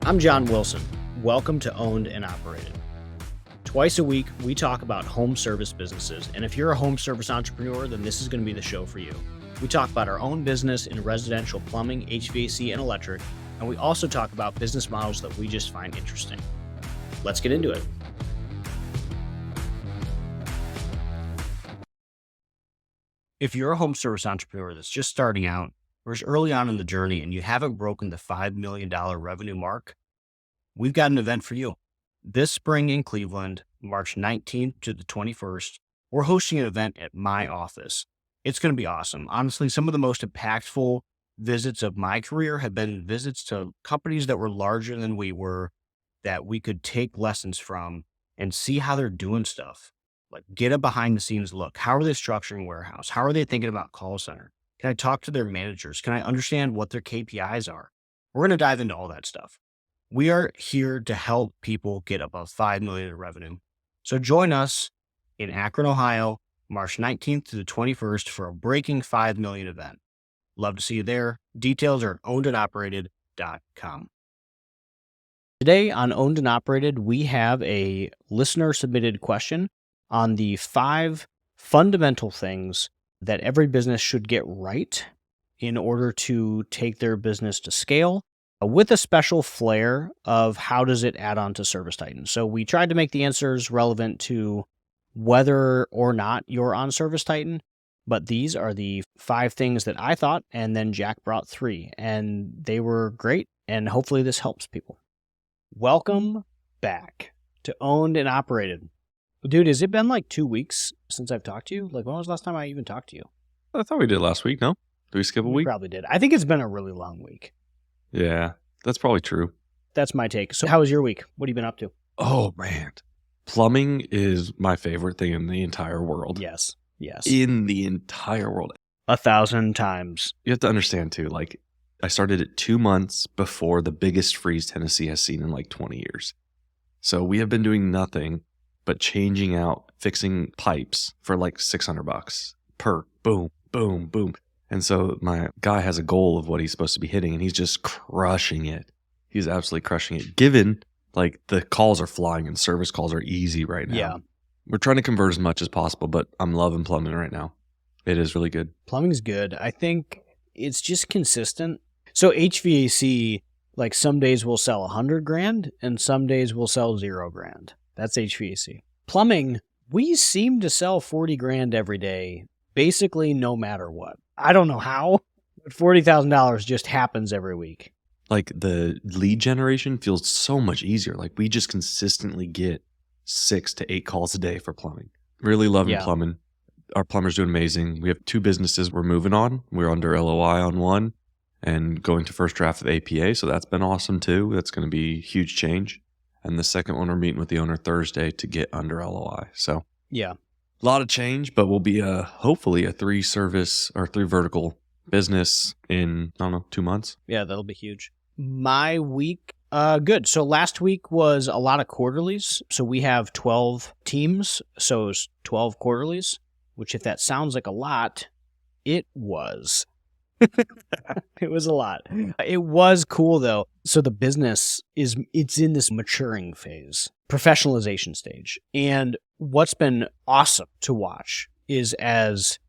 I'm John Wilson. Welcome to Owned and Operated. Twice a week, we talk about home service businesses, and if you're a home service entrepreneur, then this is going to be the show for you. We talk about our own business in residential plumbing, HVAC, and electric, and we also talk about business models that we just find interesting. Let's get into it. If you're a home service entrepreneur that's just starting out or is early on in the journey and you haven't broken the $5 million revenue mark, we've got an event for you. This spring in Cleveland, March 19th to the 21st, we're hosting an event at my office. It's going to be awesome. Honestly, some of the most impactful visits of my career have been visits to companies that were larger than we were, that we could take lessons from and see how they're doing stuff. Like, get a behind the scenes look. How are they structuring warehouse? How are they thinking about call center? Can I talk to their managers? Can I understand what their KPIs are? We're going to dive into all that stuff. We are here to help people get above $5 million in revenue. So join us in Akron, Ohio, March 19th to the 21st for a breaking $5 million event. Love to see you there. Details are at ownedandoperated.com. Today on Owned and Operated, we have a listener submitted question on the 5 fundamental things that every business should get right in order to take their business to scale, with a special flair of how does it add on to ServiceTitan. So we tried to make the answers relevant to whether or not you're on ServiceTitan, but these are the 5 things that I thought, and then Jack brought 3, and they were great, and hopefully this helps people. Welcome back to Owned and Operated. Dude, has it been like 2 weeks since I've talked to you? Like, when was the last time I even talked to you? I thought we did last week, no? Did we skip a week? We probably did. I think it's been a really long week. Yeah, that's probably true. That's my take. So how was your week? What have you been up to? Oh, man. Plumbing is my favorite thing in the entire world. Yes. In the entire world. 1,000 times. You have to understand, too, like, I started it 2 months before the biggest freeze Tennessee has seen in like 20 years. So we have been doing nothing but changing out, fixing pipes for like $600 per boom, boom, boom. And so my guy has a goal of what he's supposed to be hitting, and he's just crushing it. He's absolutely crushing it, given like the calls are flying and service calls are easy right now. Yeah. We're trying to convert as much as possible, but I'm loving plumbing right now. It is really good. Plumbing's good. I think it's just consistent. So HVAC, like some days we'll sell $100,000 and some days we'll sell $0,000. That's HVAC. Plumbing, we seem to sell $40,000 every day, basically no matter what. I don't know how, but $40,000 just happens every week. Like, the lead generation feels so much easier. Like, we just consistently get 6 to 8 calls a day for plumbing. Really loving plumbing. Our plumber's doing amazing. We have 2 businesses we're moving on. We're under LOI on one and going to first draft of APA. So that's been awesome too. That's going to be a huge change. And the second one, we're meeting with the owner Thursday to get under LOI. So yeah, a lot of change, but we'll be hopefully a 3 service or 3 vertical business in, 2 months. Yeah, that'll be huge. My week, good. So last week was a lot of quarterlies. So we have 12 teams. So it's 12 quarterlies, which if that sounds like a lot, it was. It was a lot. It was cool though. So the business it's in this maturing phase, professionalization stage. And what's been awesome to watch is as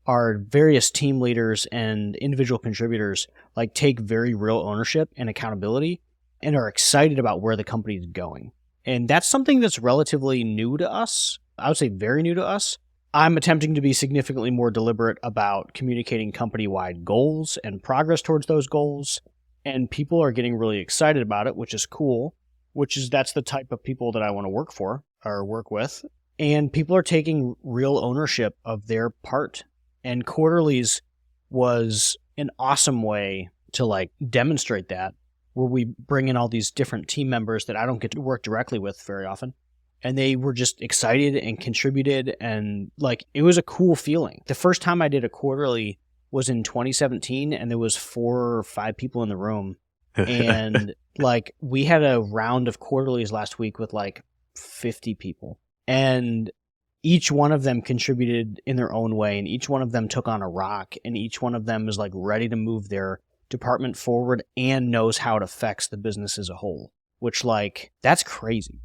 our various team leaders and individual contributors like take very real ownership and accountability and are excited about where the company is going. And that's something that's relatively new to us. I would say very new to us. I'm attempting to be significantly more deliberate about communicating company-wide goals and progress towards those goals. And people are getting really excited about it, which is cool, that's the type of people that I want to work for or work with. And people are taking real ownership of their part. And quarterlies was an awesome way to like demonstrate that, where we bring in all these different team members that I don't get to work directly with very often. And they were just excited and contributed, and like it was a cool feeling. The first time I did a quarterly was in 2017, and there was 4 or 5 people in the room. And like we had a round of quarterlies last week with like 50 people. And each one of them contributed in their own way, and each one of them took on a rock, and each one of them is like ready to move their department forward and knows how it affects the business as a whole, which that's crazy.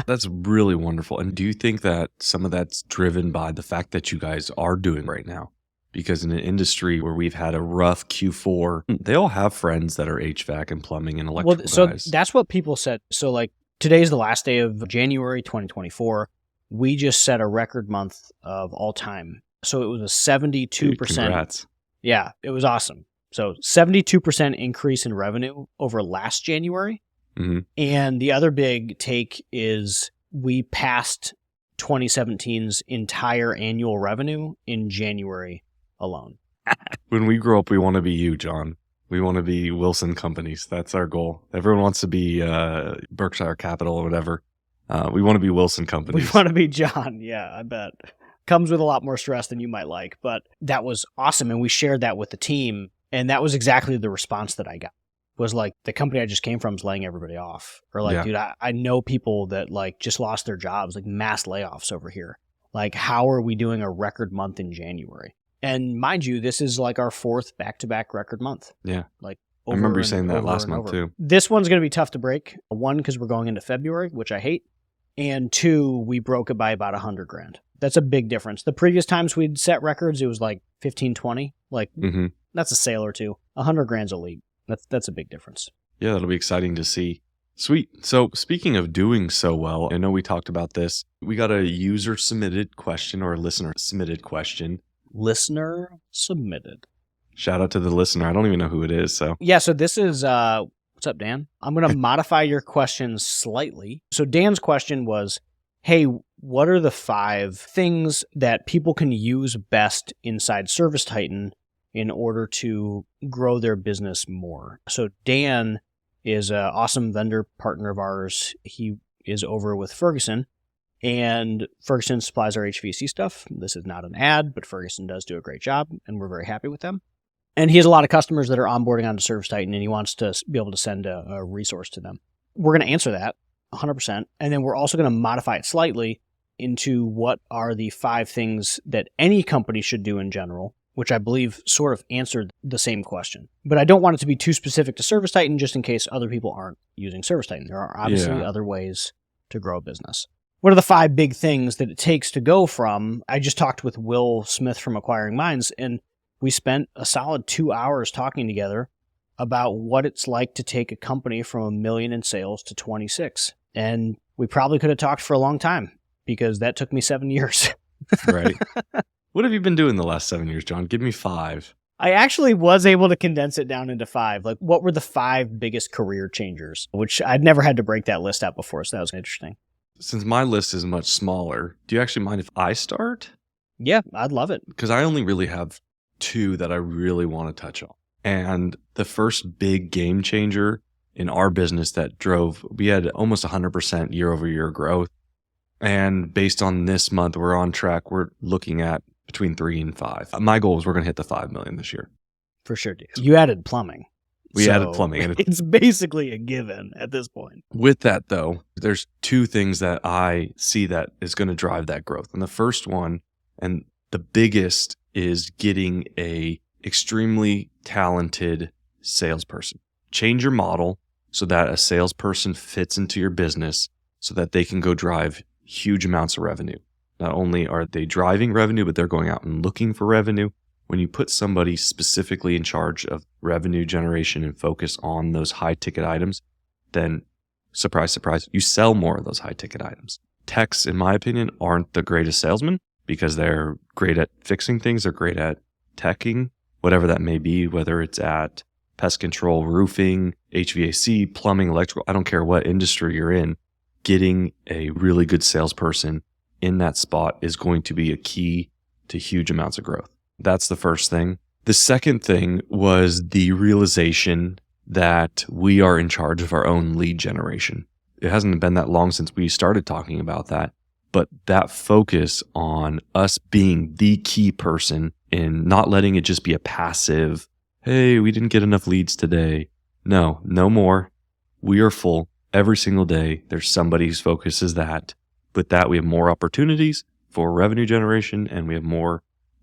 That's really wonderful. And do you think that some of that's driven by the fact that you guys are doing right now? Because in an industry where we've had a rough Q4, they all have friends that are HVAC and plumbing and electrical guys. So that's what people said. So today's the last day of January 2024. We just set a record month of all time. So it was a 72%. Dude, congrats. Yeah, it was awesome. So 72% increase in revenue over last January. Mm-hmm. And the other big take is we passed 2017's entire annual revenue in January alone. When we grow up, we want to be you, John. We want to be Wilson Companies. That's our goal. Everyone wants to be Berkshire Capital or whatever. We want to be Wilson Companies. We want to be John. Yeah, I bet. Comes with a lot more stress than you might like. But that was awesome. And we shared that with the team. And that was exactly the response that I got. Was the company I just came from is laying everybody off. Or Yeah. dude, I know people that just lost their jobs, mass layoffs over here. How are we doing a record month in January? And mind you, this is our fourth back-to-back record month. Yeah. I I remember you saying that last month too. This one's going to be tough to break. One, because we're going into February, which I hate. And two, we broke it by about $100,000. That's a big difference. The previous times we'd set records, it was 15, 20. Mm-hmm. That's a sale or two. $100,000's a leap. That's a big difference. Yeah, that'll be exciting to see. Sweet. So speaking of doing so well, I know we talked about this. We got a user submitted question or a listener submitted question. Listener submitted. Shout out to the listener. I don't even know who it is. So Yeah, so this is, what's up, Dan? I'm going to modify your question slightly. So Dan's question was, hey, what are the 5 things that people can use best inside ServiceTitan in order to grow their business more? So Dan is an awesome vendor partner of ours. He is over with Ferguson, and Ferguson supplies our HVAC stuff. This is not an ad, but Ferguson does do a great job, and we're very happy with them. And he has a lot of customers that are onboarding onto ServiceTitan, and he wants to be able to send a resource to them. We're going to answer that 100%, and then we're also going to modify it slightly into what are the 5 things that any company should do in general, which I believe sort of answered the same question. But I don't want it to be too specific to ServiceTitan just in case other people aren't using ServiceTitan. There are obviously other ways to grow a business. What are the 5 big things that it takes to go from, I just talked with Will Smith from Acquiring Minds, and we spent a solid 2 hours talking together about what it's like to take a company from $1 million in sales to 26. And we probably could have talked for a long time because that took me 7 years. Right. What have you been doing the last 7 years, John? Give me 5. I actually was able to condense it down into 5. What were the 5 biggest career changers? Which I'd never had to break that list out before, so that was interesting. Since my list is much smaller, do you actually mind if I start? Yeah, I'd love it. Because I only really have 2 that I really want to touch on. And the first big game changer in our business that we had almost 100% year over year growth. And based on this month, we're on track. We're looking at between 3 and 5. My goal is we're going to hit the 5 million this year. For sure, dude. You added plumbing. We added plumbing. And it's basically a given at this point. With that, though, there's 2 things that I see that is going to drive that growth. And the first one, and the biggest, is getting a extremely talented salesperson. Change your model so that a salesperson fits into your business so that they can go drive huge amounts of revenue. Not only are they driving revenue, but they're going out and looking for revenue. When you put somebody specifically in charge of revenue generation and focus on those high ticket items, then surprise, surprise, you sell more of those high ticket items. Techs, in my opinion, aren't the greatest salesmen because they're great at fixing things. They're great at teching, whatever that may be, whether it's at pest control, roofing, HVAC, plumbing, electrical. I don't care what industry you're in. Getting a really good salesperson in that spot is going to be a key to huge amounts of growth. That's the first thing. The second thing was the realization that we are in charge of our own lead generation. It hasn't been that long since we started talking about that, but that focus on us being the key person in not letting it just be a passive, hey, we didn't get enough leads today. No more. We are full every single day. There's somebody whose focus is that. With that, we have more opportunities for revenue generation and we have more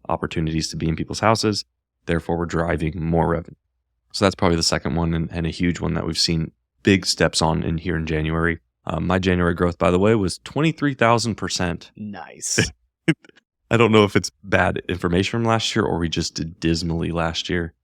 opportunities to be in people's houses. Therefore, we're driving more revenue. So that's probably the second one and a huge one that we've seen big steps on in here in January. My January growth, by the way, was 23,000%. Nice. I don't know if it's bad information from last year or we just did dismally last year.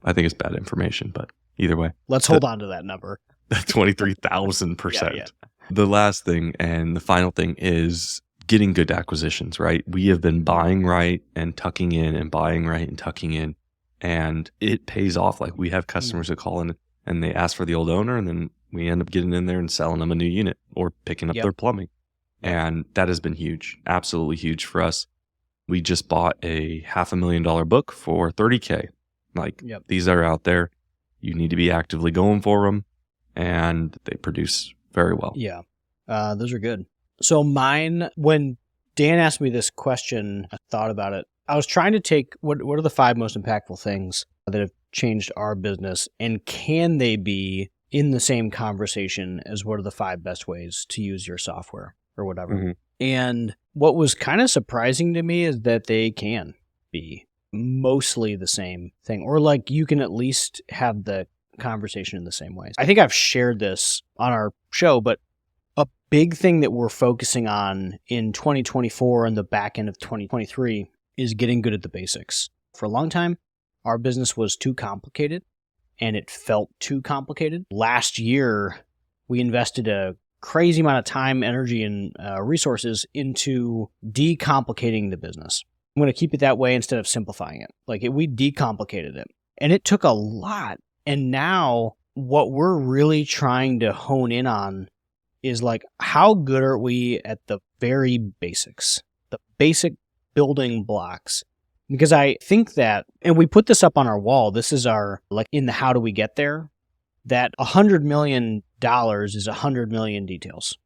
I think it's bad information, but either way. Let's hold on to that number. 23,000%. Yeah. The last thing and the final thing is getting good acquisitions, right? We have been buying right and tucking in and buying right and tucking in, and it pays off. Like we have customers that call in and they ask for the old owner, and then we end up getting in there and selling them a new unit or picking up their plumbing. And that has been huge, absolutely huge for us. We just bought a $500,000 book for $30K. Like these are out there. You need to be actively going for them, and they produce very well. Yeah, those are good. So mine, when Dan asked me this question, I thought about it. I was trying to take what are the 5 most impactful things that have changed our business, and can they be in the same conversation as what are the 5 best ways to use your software or whatever. Mm-hmm. And what was kind of surprising to me is that they can be mostly the same thing, or like you can at least have the conversation in the same ways. I think I've shared this on our show, but a big thing that we're focusing on in 2024 and the back end of 2023 is getting good at the basics. For a long time, our business was too complicated and it felt too complicated. Last year, we invested a crazy amount of time, energy, and resources into decomplicating the business. I'm going to keep it that way instead of simplifying it. We decomplicated it. And it took a lot. And now what we're really trying to hone in on is how good are we at the very basics, the basic building blocks? Because I think that, and we put this up on our wall, this is our, in the how do we get there, that $100 million is 100 million details.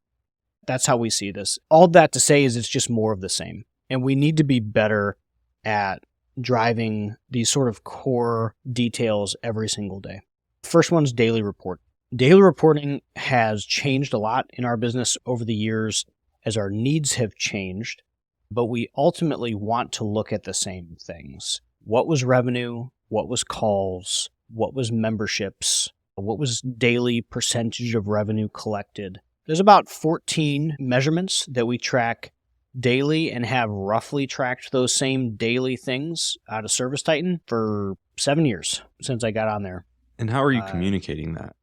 That's how we see this. All that to say is it's just more of the same. And we need to be better at driving these sort of core details every single day. First one's daily report. Daily reporting has changed a lot in our business over the years as our needs have changed, but we ultimately want to look at the same things. What was revenue? What was calls? What was memberships? What was daily percentage of revenue collected? There's about 14 measurements that we track daily and have roughly tracked those same daily things out of Service Titan for 7 years since I got on there. And how are you communicating that?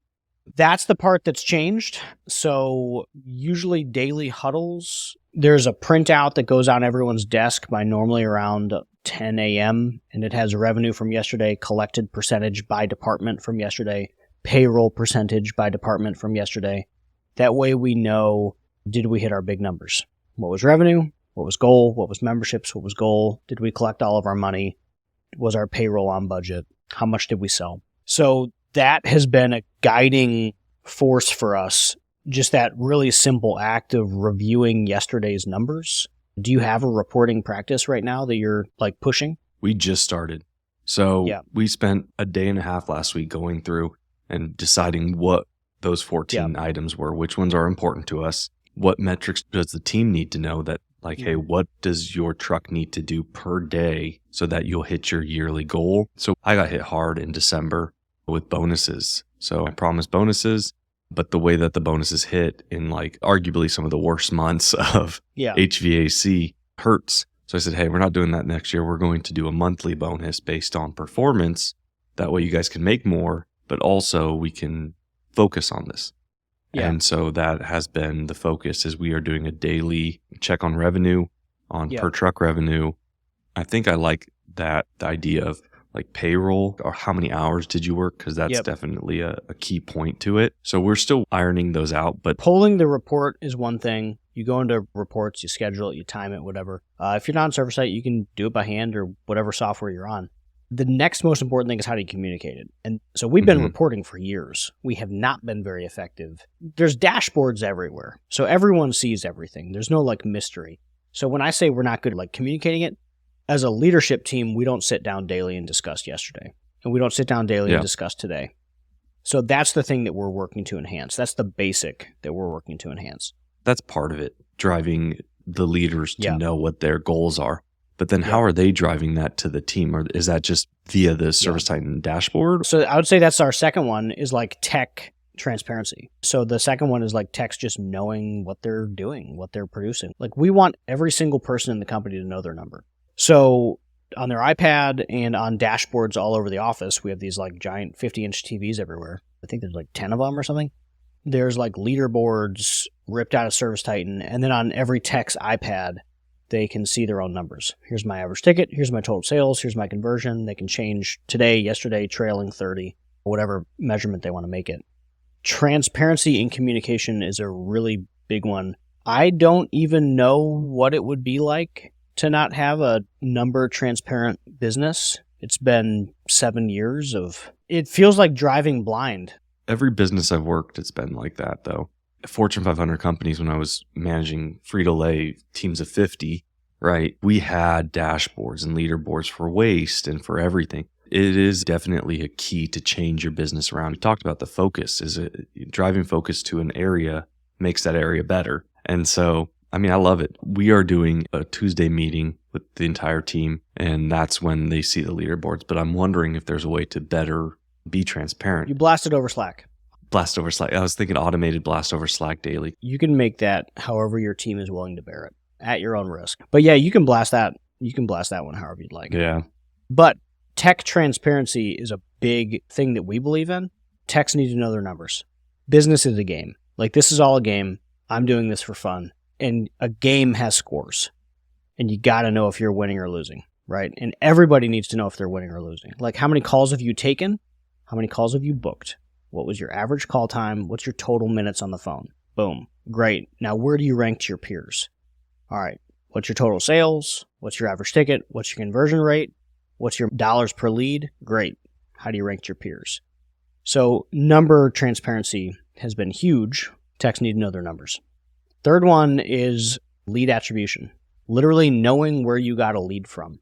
That's the part that's changed. So usually daily huddles, there's a printout that goes on everyone's desk by normally around 10 a.m. and it has revenue from yesterday, collected percentage by department from yesterday, payroll percentage by department from yesterday. That way we know, did we hit our big numbers? What was revenue? What was goal? What was memberships? What was goal? Did we collect all of our money? Was our payroll on budget? How much did we sell? So that has been a guiding force for us, just that really simple act of reviewing yesterday's numbers. Do you have a reporting practice right now that you're pushing? We just started. So we spent a day and a half last week going through and deciding what those 14 items were, which ones are important to us. What metrics does the team need to know that, hey, what does your truck need to do per day so that you'll hit your yearly goal? So I got hit hard in December with bonuses. So I promised bonuses, but the way that the bonuses hit in arguably some of the worst months of HVAC hurts. So I said, hey, we're not doing that next year. We're going to do a monthly bonus based on performance. That way you guys can make more, but also we can focus on this. Yeah. And so that has been the focus, is we are doing a daily check on revenue, on per truck revenue. I think I like that, the idea of payroll, or how many hours did you work? Because that's definitely a key point to it. So we're still ironing those out. But pulling the report is one thing. You go into reports, you schedule it, you time it, whatever. If you're not on Server Site, you can do it by hand or whatever software you're on. The next most important thing is how do you communicate it? And so we've been reporting for years. We have not been very effective. There's dashboards everywhere. So everyone sees everything. There's no mystery. So when I say we're not good at communicating it, as a leadership team, we don't sit down daily and discuss yesterday. And we don't sit down daily and discuss today. So that's the thing that we're working to enhance. That's the basic that we're working to enhance. That's part of it, driving the leaders to know what their goals are. But then how Yep. are they driving that to the team? Or is that just via the ServiceTitan dashboard? So I would say that's our second one, is like tech transparency. So the second one is like techs just knowing what they're doing, what they're producing. Like we want every single person in the company to know their number. So on their iPad and on dashboards all over the office, we have these like giant 50-inch TVs everywhere. I think there's like 10 of them or something. There's like leaderboards ripped out of ServiceTitan. And then on every tech's iPad, they can see their own numbers. Here's my average ticket. Here's my total sales. Here's my conversion. They can change today, yesterday, trailing 30, whatever measurement they want to make it. Transparency in communication is a really big one. I don't even know what it would be like to not have a number transparent business. It's been 7 years of, it feels like driving blind. Every business I've worked, it's been like that, though. Fortune 500 companies, when I was managing Frito-Lay teams of 50, right, we had dashboards and leaderboards for waste and for everything. It is definitely a key to change your business around. We talked about the focus. Driving focus to an area makes that area better. And so, I mean, I love it. We are doing a Tuesday meeting with the entire team, and that's when they see the leaderboards. But I'm wondering if there's a way to better be transparent. You blast it over Slack. Blast over Slack. I was thinking automated blast over Slack daily. You can make that however your team is willing to bear it at your own risk. But yeah, you can blast that. You can blast that one however you'd like. Yeah. But tech transparency is a big thing that we believe in. Techs need to know their numbers. Business is a game. Like, this is all a game. I'm doing this for fun. And a game has scores. And you got to know if you're winning or losing, right? And everybody needs to know if they're winning or losing. Like, how many calls have you taken? How many calls have you booked? What was your average call time? What's your total minutes on the phone? Boom. Great. Now, where do you rank to your peers? All right. What's your total sales? What's your average ticket? What's your conversion rate? What's your dollars per lead? Great. How do you rank to your peers? So number transparency has been huge. Techs need to know their numbers. Third one is lead attribution. Literally knowing where you got a lead from.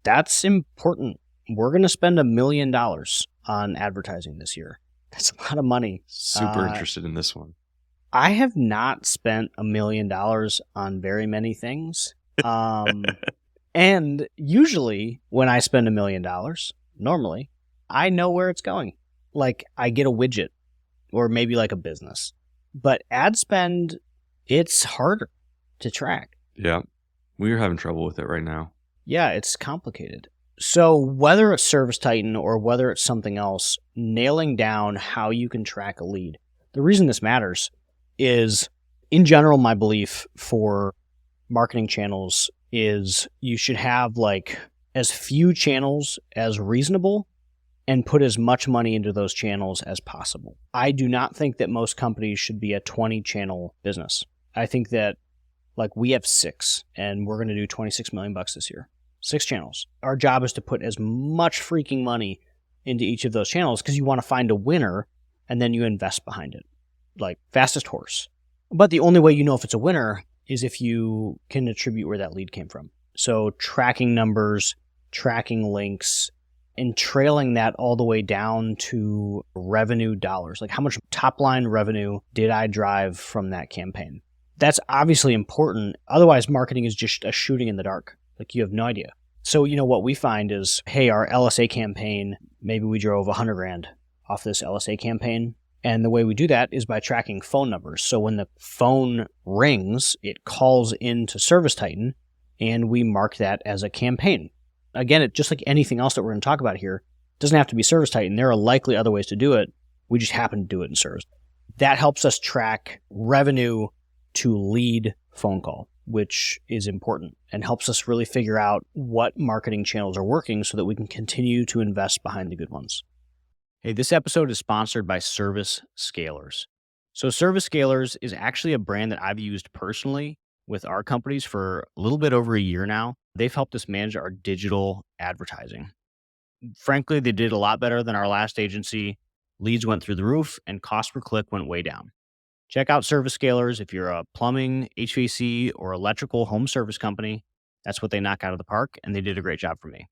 That's important. We're going to spend $1 million on advertising this year. That's a lot of money. Super interested in this one. I have not spent $1 million on very many things. And usually when I spend $1 million, normally, I know where it's going. Like, I get a widget or maybe like a business. But ad spend, it's harder to track. Yeah. We're having trouble with it right now. Yeah, it's complicated. So whether it's ServiceTitan or whether it's something else, nailing down how you can track a lead. The reason this matters is, in general, my belief for marketing channels is you should have like as few channels as reasonable and put as much money into those channels as possible. I do not think that most companies should be a 20-channel business. I think that, like, we have 6 and we're going to do $26 million this year. 6 channels. Our job is to put as much freaking money into each of those channels because you want to find a winner and then you invest behind it. Like, fastest horse. But the only way you know if it's a winner is if you can attribute where that lead came from. So tracking numbers, tracking links, and trailing that all the way down to revenue dollars. Like, how much top line revenue did I drive from that campaign? That's obviously important. Otherwise, marketing is just a shooting in the dark. Like, you have no idea. So, what we find is, hey, our LSA campaign, maybe we drove $100,000 off this LSA campaign. And the way we do that is by tracking phone numbers. So when the phone rings, it calls into ServiceTitan, and we mark that as a campaign. Again, just like anything else that we're going to talk about here, it doesn't have to be ServiceTitan. There are likely other ways to do it. We just happen to do it in Service. That helps us track revenue to lead phone call, which is important and helps us really figure out what marketing channels are working so that we can continue to invest behind the good ones. Hey, this episode is sponsored by Service Scalers. So Service Scalers is actually a brand that I've used personally with our companies for a little bit over a year now. They've helped us manage our digital advertising. Frankly, they did a lot better than our last agency. Leads went through the roof and cost per click went way down. Check out Service Scalers if you're a plumbing, HVAC, or electrical home service company. That's what they knock out of the park, and they did a great job for me.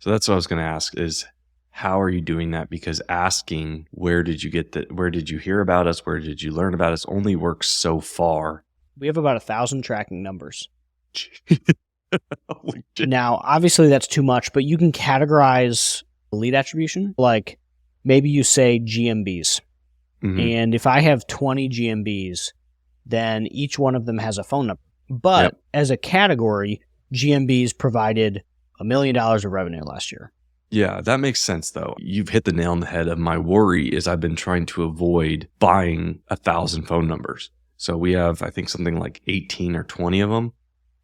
So that's what I was going to ask is, how are you doing that? Because asking, where did you hear about us? Where did you learn about us? Only works so far. We have about 1,000 tracking numbers. Holy shit. Now, obviously that's too much, but you can categorize lead attribution. Like maybe you say GMBs. Mhm. And if I have 20 GMBs, then each one of them has a phone number. But as a category, GMBs provided $1 million of revenue last year. Yeah, that makes sense though. You've hit the nail on the head of my worry is I've been trying to avoid buying 1,000 phone numbers. So we have, I think, something like 18 or 20 of them.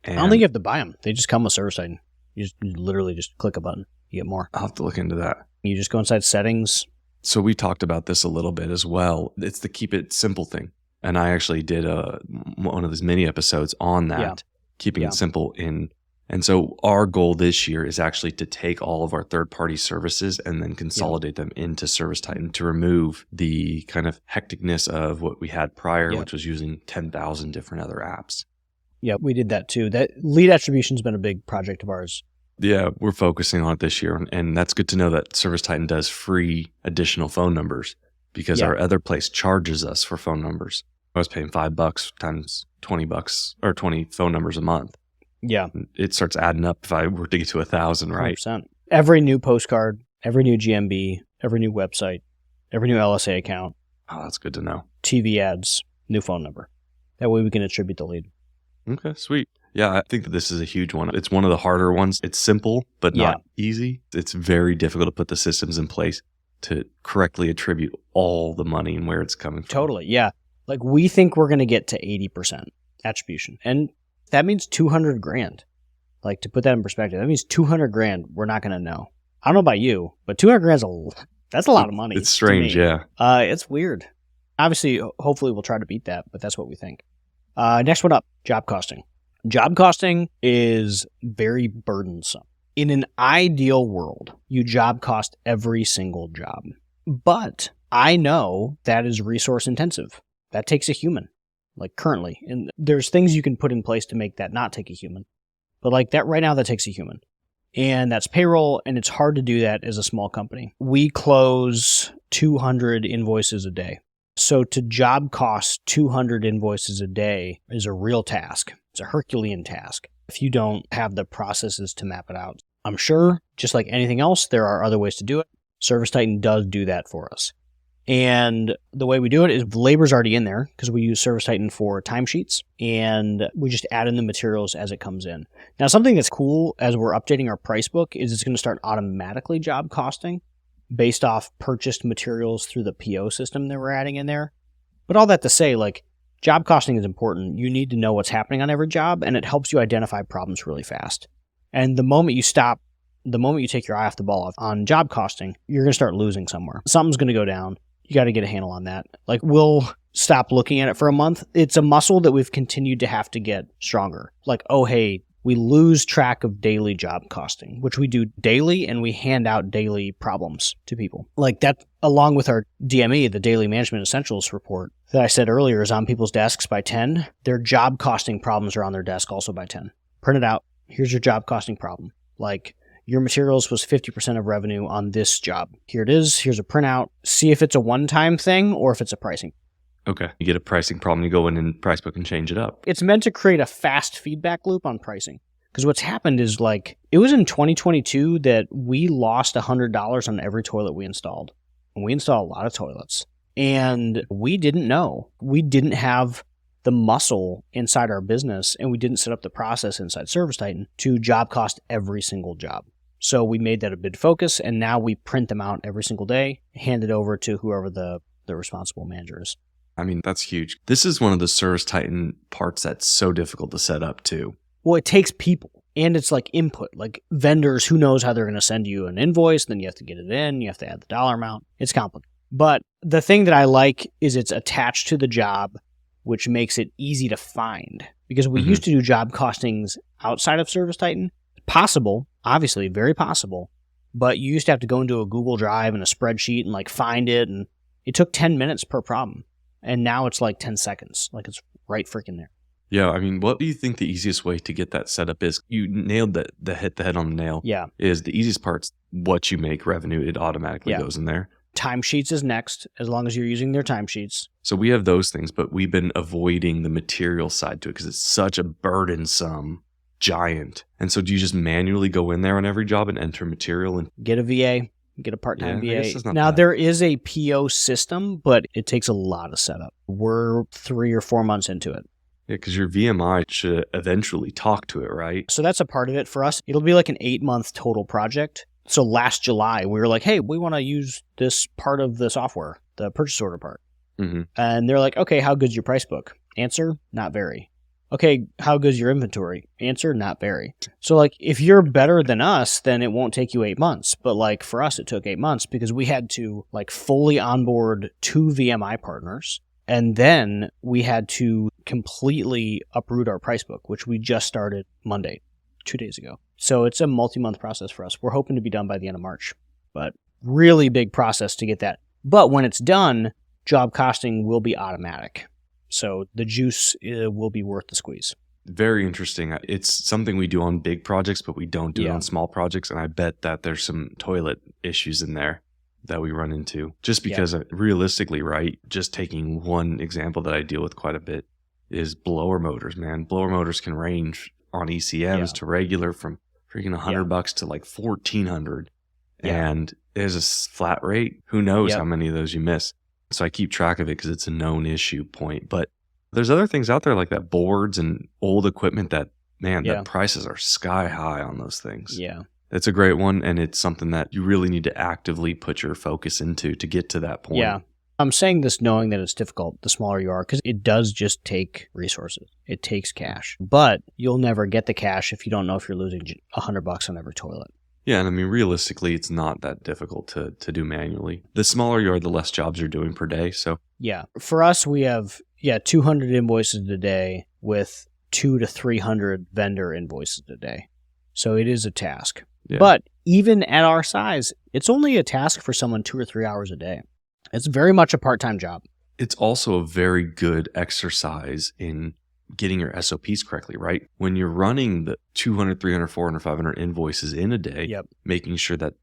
And I don't think you have to buy them. They just come with ServiceTitan. You literally just click a button. You get more. I'll have to look into that. You just go inside settings. So we talked about this a little bit as well. It's the keep it simple thing. And I actually did one of these mini episodes on that, keeping it simple And so our goal this year is actually to take all of our third-party services and then consolidate them into ServiceTitan to remove the kind of hecticness of what we had prior, which was using 10,000 different other apps. Yeah, we did that too. That lead attribution's been a big project of ours. Yeah, we're focusing on it this year. And that's good to know that ServiceTitan does free additional phone numbers because our other place charges us for phone numbers. I was paying $5 times $20 or 20 phone numbers a month. Yeah. It starts adding up if I were to get to 1,000, right? 100%. Every new postcard, every new GMB, every new website, every new LSA account. Oh, that's good to know. TV ads, new phone number. That way we can attribute the lead. Okay, sweet. Yeah, I think that this is a huge one. It's one of the harder ones. It's simple, but not easy. It's very difficult to put the systems in place to correctly attribute all the money and where it's coming from. Totally, yeah. Like we think we're going to get to 80% attribution. And that means 200 grand. Like to put that in perspective, that means 200 grand we're not going to know. I don't know about you, but 200 grand that's a lot of money. It's strange, yeah. It's weird. Obviously, hopefully we'll try to beat that, but that's what we think. Next one up, job costing. Job costing is very burdensome. In an ideal world, you job cost every single job. But I know that is resource intensive. That takes a human, like currently. And there's things you can put in place to make that not take a human. But like that right now, that takes a human. And that's payroll, and it's hard to do that as a small company. We close 200 invoices a day. So to job cost 200 invoices a day is a real task. It's a Herculean task if you don't have the processes to map it out. I'm sure, just like anything else, there are other ways to do it. ServiceTitan does do that for us. And the way we do it is labor's already in there because we use ServiceTitan for timesheets, and we just add in the materials as it comes in. Now, something that's cool as we're updating our price book is it's going to start automatically job costing based off purchased materials through the PO system that we're adding in there. But all that to say, like, job costing is important. You need to know what's happening on every job, and it helps you identify problems really fast. And the moment you take your eye off the ball on job costing, you're going to start losing somewhere. Something's going to go down. You got to get a handle on that. Like, we'll stop looking at it for a month. It's a muscle that we've continued to have to get stronger. Like, oh, hey, we lose track of daily job costing, which we do daily, and we hand out daily problems to people. Like that, along with our DME, the Daily Management Essentials report that I said earlier is on people's desks by 10. Their job costing problems are on their desk also by 10. Print it out. Here's your job costing problem. Like, your materials was 50% of revenue on this job. Here it is. Here's a printout. See if it's a one-time thing or if it's a pricing. Okay. You get a pricing problem, you go in and price book and change it up. It's meant to create a fast feedback loop on pricing. Because what's happened is, like, it was in 2022 that we lost $100 on every toilet we installed. And we install a lot of toilets. And we didn't know. We didn't have the muscle inside our business, and we didn't set up the process inside ServiceTitan to job cost every single job. So we made that a big focus, and now we print them out every single day, hand it over to whoever the responsible manager is. I mean, that's huge. This is one of the ServiceTitan parts that's so difficult to set up too. Well, it takes people, and it's like input, like vendors, who knows how they're going to send you an invoice, then you have to get it in, you have to add the dollar amount. It's complicated. But the thing that I like is it's attached to the job, which makes it easy to find. Because we used to do job costings outside of ServiceTitan. Possible, obviously, very possible. But you used to have to go into a Google Drive and a spreadsheet and like find it, and it took 10 minutes per problem. And now it's like 10 seconds. Like, it's right freaking there. Yeah, I mean, what do you think the easiest way to get that set up is? You nailed the hit the head on the nail. Yeah. Is the easiest part's what you make revenue, it automatically goes in there. Timesheets is next, as long as you're using their timesheets. So we have those things, but we've been avoiding the material side to it because it's such a burdensome giant. And so do you just manually go in there on every job and enter material? And Get a VA, get a part-time Yeah, I guess VA. it's not Now, bad. there is a PO system, but it takes a lot of setup. We're 3 or 4 months into it. Yeah, because your VMI should eventually talk to it, right? So that's a part of it for us. It'll be like an 8-month total project. So last July, we were like, hey, we want to use this part of the software, the purchase order part. Mm-hmm. And they're like, okay, how good's your price book? Answer, not very. Okay, how good's your inventory? Answer, not very. So like, if you're better than us, then it won't take you 8 months. But like for us, it took 8 months because we had to like fully onboard 2 VMI partners. And then we had to completely uproot our price book, which we just started Monday, 2 days ago. So it's a multi-month process for us. We're hoping to be done by the end of March, but really big process to get that. But when it's done, job costing will be automatic. So the juice will be worth the squeeze. Very interesting. It's something we do on big projects, but we don't do it Yeah. on small projects. And I bet that there's some toilet issues in there that we run into. Just because realistically, right, just taking one example that I deal with quite a bit is blower motors, man. Blower motors can range on ECMs to regular from freaking $100 to like $1,400. Yeah. And there's a flat rate. Who knows Yep. how many of those you miss. So I keep track of it because it's a known issue point. But there's other things out there like that, boards and old equipment that, man, Yeah. the prices are sky high on those things. Yeah. It's a great one, and it's something that you really need to actively put your focus into to get to that point. Yeah. I'm saying this knowing that it's difficult the smaller you are because it does just take resources. It takes cash. But you'll never get the cash if you don't know if you're losing $100 on every toilet. Yeah, and I mean, realistically, it's not that difficult to do manually. The smaller you are, the less jobs you're doing per day. So Yeah. For us, we have 200 invoices a day with 200 to 300 vendor invoices a day. So it is a task. yeah. But even at our size, it's only a task for someone 2 or 3 hours a day. It's very much a part-time job. It's also a very good exercise in getting your SOPs correctly, right? When you're running the 200, 300, 400, 500 invoices in a day, Yep. making sure that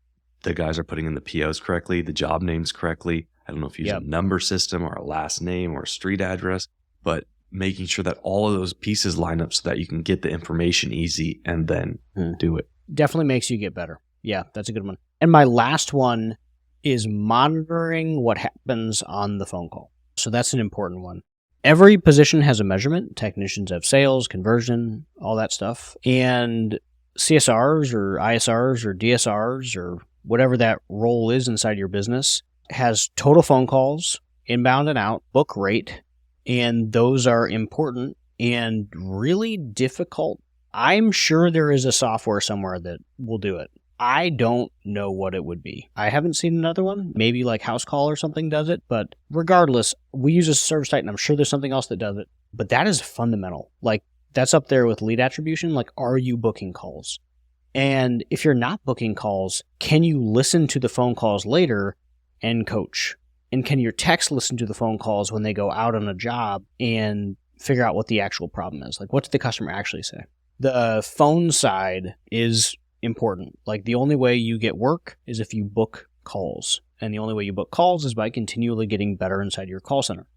the guys are putting in the POs correctly, the job names correctly. I don't know if you use Yep. a number system or a last name or a street address, but making sure that all of those pieces line up so that you can get the information easy and then do it. Definitely makes you get better. Yeah, that's a good one. And my last one is monitoring what happens on the phone call. So that's an important one. Every position has a measurement. Technicians have sales, conversion, all that stuff. And CSRs or ISRs or DSRs or whatever that role is inside your business has total phone calls, inbound and out, book rate, and those are important and really difficult. I'm sure there is a software somewhere that will do it. I don't know what it would be. I haven't seen another one. Maybe like House Call or something does it. But regardless, we use a service type, and I'm sure there's something else that does it. But that is fundamental. Like, that's up there with lead attribution. Like, are you booking calls? And if you're not booking calls, can you listen to the phone calls later and coach? And can your techs listen to the phone calls when they go out on a job and figure out what the actual problem is? Like, what did the customer actually say? The phone side is important. Like, the only way you get work is if you book calls. And the only way you book calls is by continually getting better inside your call center.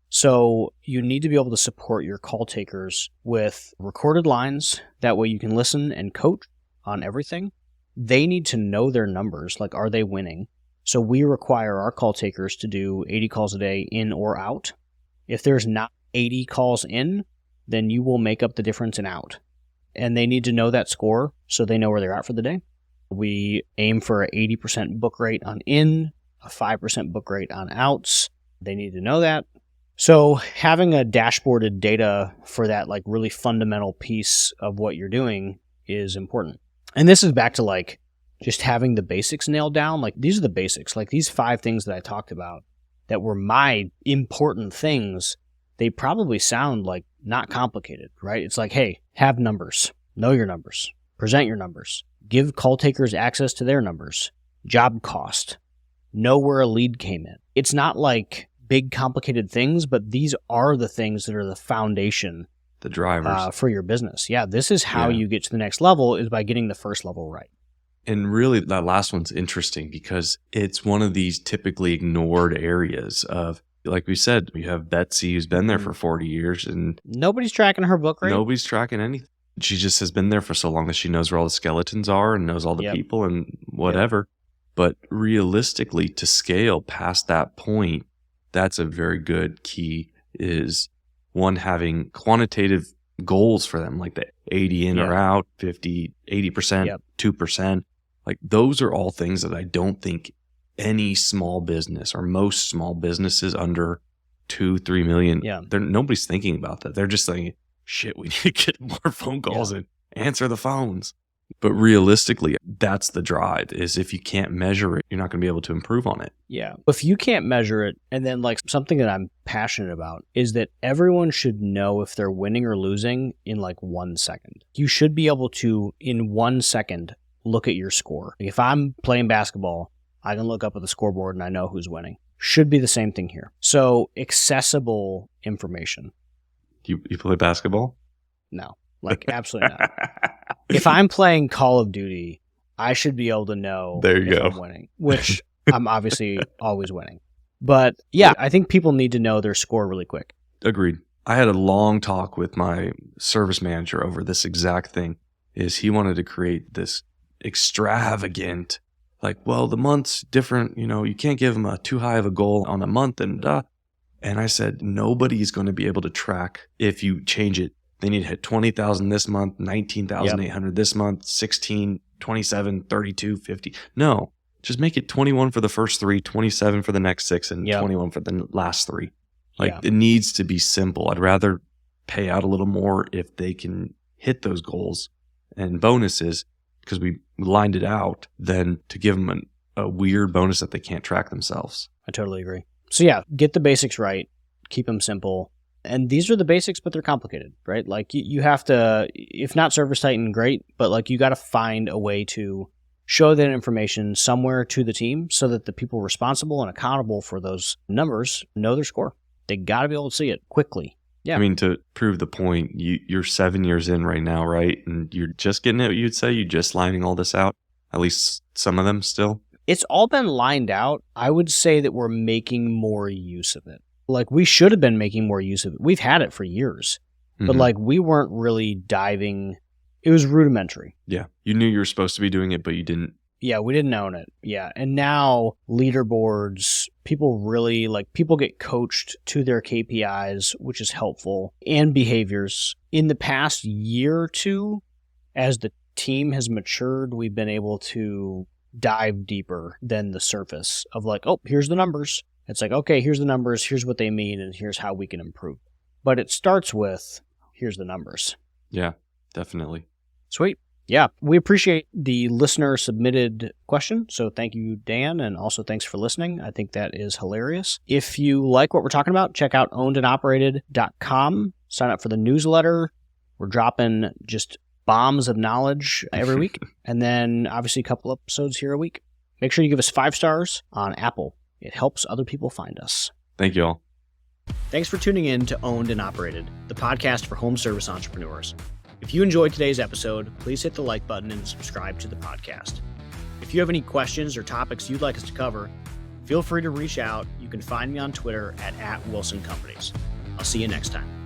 So you need to be able to support your call takers with recorded lines. That way you can listen and coach on everything. They need to know their numbers. Like, are they winning? So we require our call takers to do 80 calls a day in or out. If there's not 80 calls in, then you will make up the difference in out. And they need to know that score so they know where they're at for the day. We aim for an 80% book rate on in, a 5% book rate on outs. They need to know that. So having a dashboarded data for that like really fundamental piece of what you're doing is important. And this is back to like just having the basics nailed down. Like, these are the basics. Like, these 5 things that I talked about that were my important things, they probably sound like not complicated, right? It's like, hey, have numbers, know your numbers, present your numbers, give call takers access to their numbers, job cost, know where a lead came in. It's not like big complicated things, but these are the things that are the foundation, The drivers. for your business. Yeah, this is how you get to the next level, is by getting the first level right. And really, that last one's interesting because it's one of these typically ignored areas of, like we said, we have Betsy who's been there for 40 years and Nobody's tracking her book rate. nobody's tracking anything. she just has been there for so long that she knows where all the skeletons are and knows all the Yep. people and whatever. But realistically, to scale past that point, that's a very good key, is one, having quantitative goals for them, like the 80 in or out, 50, 80%, 2%. Like those are all things that I don't think any small business or most small businesses under 2-3 million, nobody's thinking about that. They're just saying, shit, we need to get more phone calls and answer the phones. But realistically, that's the drive, is if you can't measure it, you're not going to be able to improve on it. Yeah. If you can't measure it, and then like something that I'm passionate about is that everyone should know if they're winning or losing in like 1 second. You should be able to, in 1 second, look at your score. If I'm playing basketball, I can look up at the scoreboard and I know who's winning. Should be the same thing here. So accessible information. You play basketball? No, like absolutely not. If I'm playing Call of Duty, I should be able to know if I'm winning, which I'm obviously always winning. But yeah, I think people need to know their score really quick. Agreed. I had a long talk with my service manager over this exact thing. Is he wanted to create this extravagant, like, well, the month's different, you can't give them a too high of a goal on a month and I said, nobody's going to be able to track if you change it. They need to hit 20,000 this month, 19,800 this month, 16, 27, 32, 50. No, just make it 21 for the first 3, 27 for the next 6, and 21 for the last 3. It needs to be simple. I'd rather pay out a little more if they can hit those goals and bonuses, because we lined it out, than to give them a weird bonus that they can't track themselves. I totally agree. So yeah, get the basics right, keep them simple. And these are the basics, but they're complicated, right? Like you have to, if not Service Titan, great, but like you got to find a way to show that information somewhere to the team so that the people responsible and accountable for those numbers know their score. They got to be able to see it quickly. Yeah. I mean, to prove the point, you're 7 years in right now, right? And you're just getting it, you'd say? You're just lining all this out? At least some of them still? It's all been lined out. I would say that we're making more use of it. Like, we should have been making more use of it. We've had it for years, but like we weren't really diving. It was rudimentary. Yeah. You knew you were supposed to be doing it, but you didn't. Yeah, we didn't own it. Yeah. And now leaderboards, people get coached to their KPIs, which is helpful, and behaviors. In the past year or two, as the team has matured, we've been able to dive deeper than the surface of like, oh, here's the numbers. It's like, okay, here's the numbers, here's what they mean, and here's how we can improve. But it starts with, here's the numbers. Yeah, definitely. Sweet. Yeah, we appreciate the listener submitted question. So thank you, Dan, and also thanks for listening. I think that is hilarious. If you like what we're talking about, check out ownedandoperated.com. Sign up for the newsletter. We're dropping just bombs of knowledge every week. And then obviously a couple episodes here a week. Make sure you give us 5 stars on Apple. It helps other people find us. Thank you all. Thanks for tuning in to Owned and Operated, the podcast for home service entrepreneurs. If you enjoyed today's episode, please hit the like button and subscribe to the podcast. If you have any questions or topics you'd like us to cover, feel free to reach out. You can find me on Twitter at @WilsonCompanies. I'll see you next time.